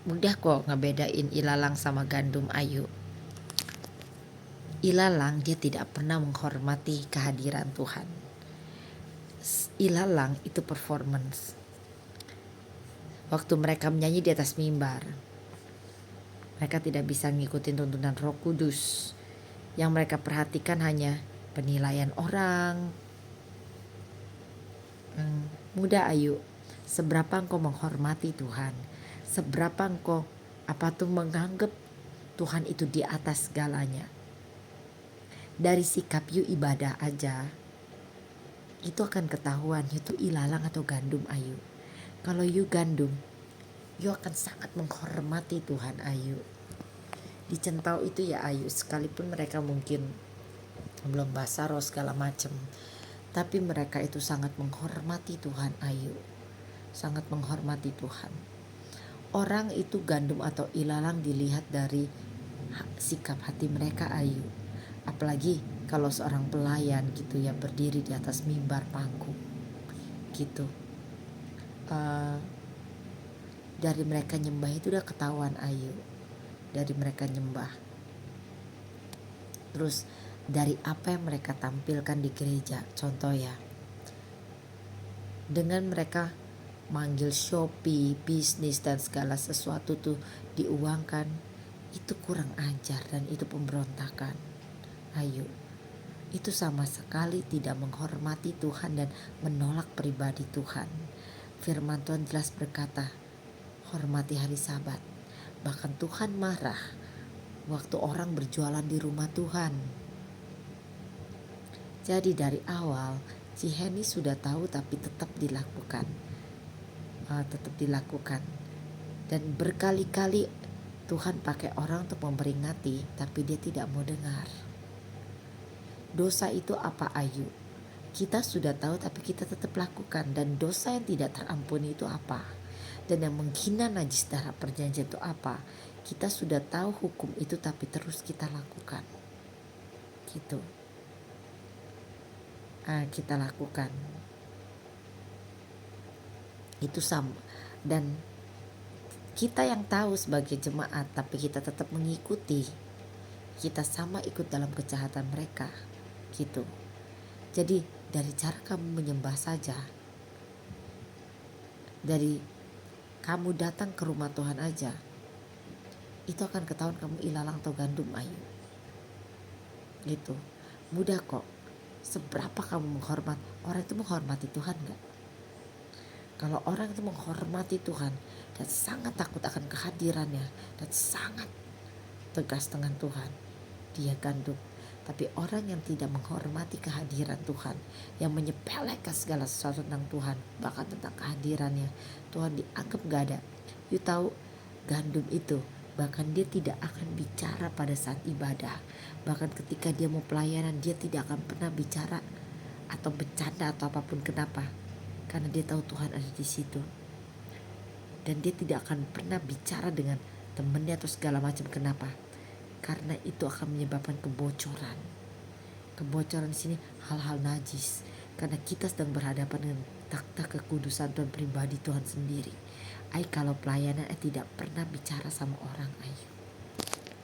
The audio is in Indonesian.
Mudah kok ngebedain ilalang sama gandum, Ayu. Ilalang dia tidak pernah menghormati kehadiran Tuhan. Ilalang itu performance. Waktu mereka menyanyi di atas mimbar, mereka tidak bisa ngikutin tuntunan Roh Kudus. Yang mereka perhatikan hanya penilaian orang. Mudah, Ayu. Seberapa engkau menghormati Tuhan, seberapa engkau menganggap Tuhan itu di atas segalanya. Dari sikap you ibadah aja, itu akan ketahuan itu ilalang atau gandum, Ayu. Kalau you gandum, you akan sangat menghormati Tuhan, Ayu. Di Centau itu ya, Ayu, sekalipun mereka mungkin belum basah roh segala macem, tapi mereka itu sangat menghormati Tuhan, Ayu. Sangat menghormati Tuhan. Orang itu gandum atau ilalang dilihat dari sikap hati mereka, Ayu. Apalagi kalau seorang pelayan gitu ya, berdiri di atas mimbar panggung gitu. Dari mereka nyembah itu udah ketahuan, Ayu. Dari mereka nyembah. Terus dari apa yang mereka tampilkan di gereja, contoh ya, dengan mereka manggil Shopee, bisnis dan segala sesuatu tuh diuangkan, itu kurang ajar dan itu pemberontakan, Ayu. Itu sama sekali tidak menghormati Tuhan dan menolak pribadi Tuhan. Firman Tuhan jelas berkata, hormati hari Sabat. Bahkan Tuhan marah waktu orang berjualan di rumah Tuhan. Jadi dari awal Ciheni sudah tahu tapi tetap dilakukan. Dan berkali-kali Tuhan pakai orang untuk memperingati, tapi dia tidak mau dengar. Dosa itu apa, Ayu? Kita sudah tahu tapi kita tetap lakukan. Dan dosa yang tidak terampuni itu apa? Dan yang menghina najis darah perjanjian itu apa? Kita sudah tahu hukum itu tapi terus kita lakukan. Gitu. Kita lakukan. Itu sama. Dan kita yang tahu sebagai jemaat tapi kita tetap mengikuti, kita sama ikut dalam kejahatan mereka gitu. Jadi dari cara kamu menyembah saja, dari kamu datang ke rumah Tuhan aja, itu akan ketahuan kamu ilalang atau gandum, Ayu. Gitu. Mudah kok. Seberapa kamu menghormat, orang itu menghormati Tuhan gak? Kalau orang itu menghormati Tuhan dan sangat takut akan kehadirannya dan sangat tegas dengan Tuhan, dia gandum. Tapi orang yang tidak menghormati kehadiran Tuhan, yang menyepelekan segala sesuatu tentang Tuhan, bahkan tentang kehadirannya, Tuhan dianggap gak ada. You tahu, gandum itu bahkan dia tidak akan bicara pada saat ibadah. Bahkan ketika dia mau pelayanan, dia tidak akan pernah bicara atau bercanda atau apapun. Kenapa? Karena dia tahu Tuhan ada di situ. Dan dia tidak akan pernah bicara dengan temannya atau segala macam. Kenapa? Karena itu akan menyebabkan kebocoran. Kebocoran di sini hal-hal najis. Karena kita sedang berhadapan dengan takhta kekudusan Tuhan pribadi Tuhan sendiri. Kalau pelayanan tidak pernah bicara sama orang, Ayu.